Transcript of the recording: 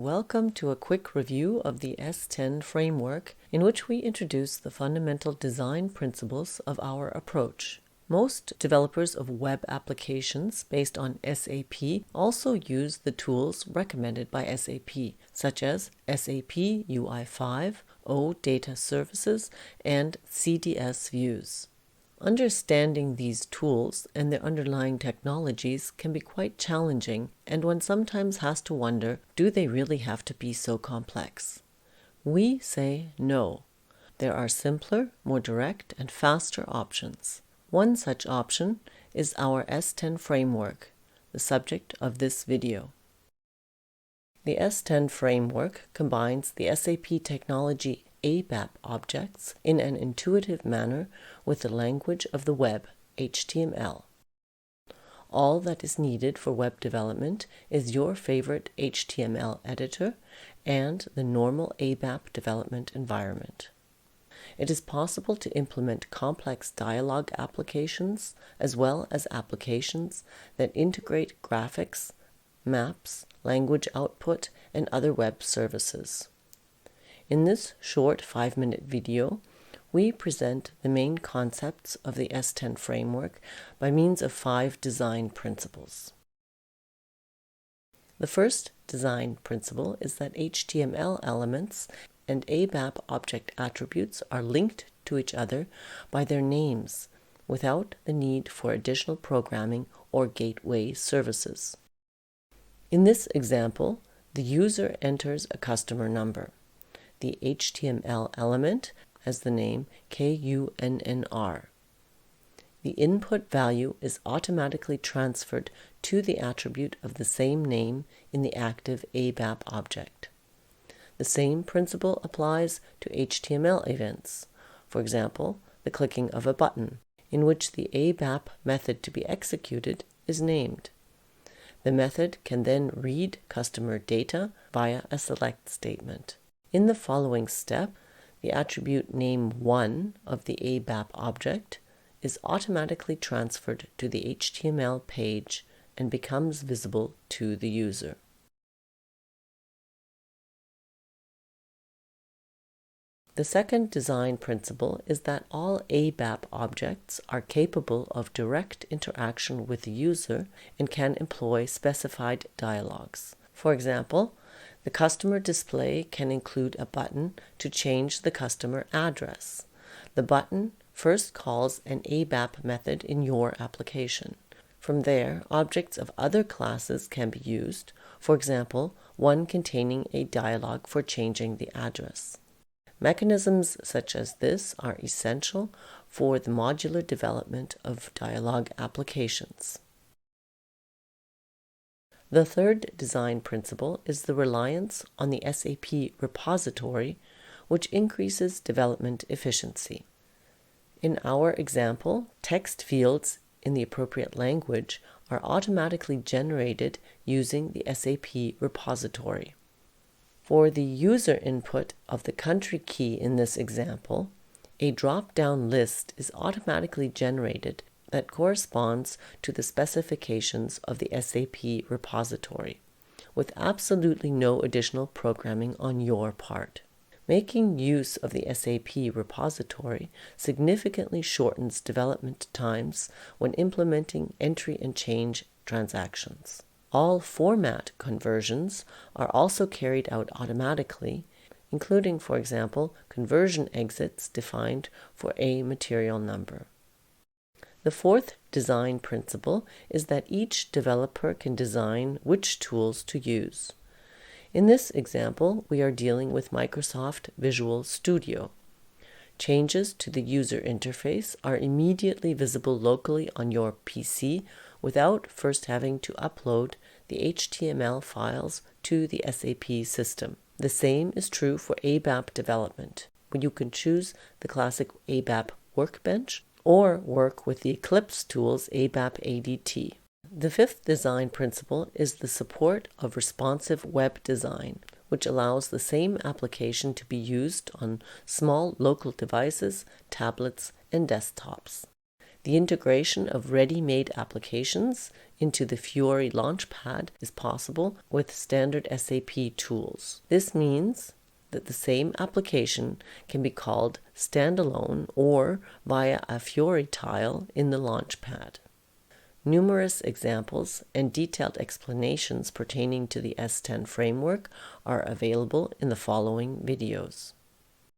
Welcome to a quick review of the S10 Framework, in which we introduce the fundamental design principles of our approach. Most developers of web applications based on SAP also use the tools recommended by SAP, such as SAP UI5, OData Services, and CDS Views. Understanding these tools and their underlying technologies can be quite challenging, and one sometimes has to wonder, do they really have to be so complex? We say no. There are simpler, more direct, and faster options. One such option is our S10 Framework, the subject of this video. The S10 Framework combines the SAP technology ABAP objects in an intuitive manner with the language of the web, HTML. All that is needed for web development is your favorite HTML editor and the normal ABAP development environment. It is possible to implement complex dialog applications as well as applications that integrate graphics, maps, language output, and other web services. In this short 5-minute video, we present the main concepts of the S10 framework by means of 5 design principles. The first design principle is that HTML elements and ABAP object attributes are linked to each other by their names without the need for additional programming or gateway services. In this example, the user enters a customer number. The HTML element has the name KUNNR. The input value is automatically transferred to the attribute of the same name in the active ABAP object. The same principle applies to HTML events, for example, the clicking of a button, in which the ABAP method to be executed is named. The method can then read customer data via a select statement. In the following step, the attribute name1 of the ABAP object is automatically transferred to the HTML page and becomes visible to the user. The second design principle is that all ABAP objects are capable of direct interaction with the user and can employ specified dialogues. For example, the customer display can include a button to change the customer address. The button first calls an ABAP method in your application. From there, objects of other classes can be used, for example, one containing a dialog for changing the address. Mechanisms such as this are essential for the modular development of dialog applications. The third design principle is the reliance on the SAP Repository, which increases development efficiency. In our example, text fields in the appropriate language are automatically generated using the SAP Repository. For the user input of the country key in this example, a drop-down list is automatically generated that corresponds to the specifications of the SAP repository, with absolutely no additional programming on your part. Making use of the SAP repository significantly shortens development times when implementing entry and change transactions. All format conversions are also carried out automatically, including, for example, conversion exits defined for a material number. The fourth design principle is that each developer can design which tools to use. In this example, we are dealing with Microsoft Visual Studio. Changes to the user interface are immediately visible locally on your PC without first having to upload the HTML files to the SAP system. The same is true for ABAP development, when you can choose the classic ABAP workbench or work with the Eclipse tool's ABAP ADT. The fifth design principle is the support of responsive web design, which allows the same application to be used on small local devices, tablets, and desktops. The integration of ready-made applications into the Fiori Launchpad is possible with standard SAP tools. This means that the same application can be called standalone or via a Fiori tile in the Launchpad. Numerous examples and detailed explanations pertaining to the S10 framework are available in the following videos.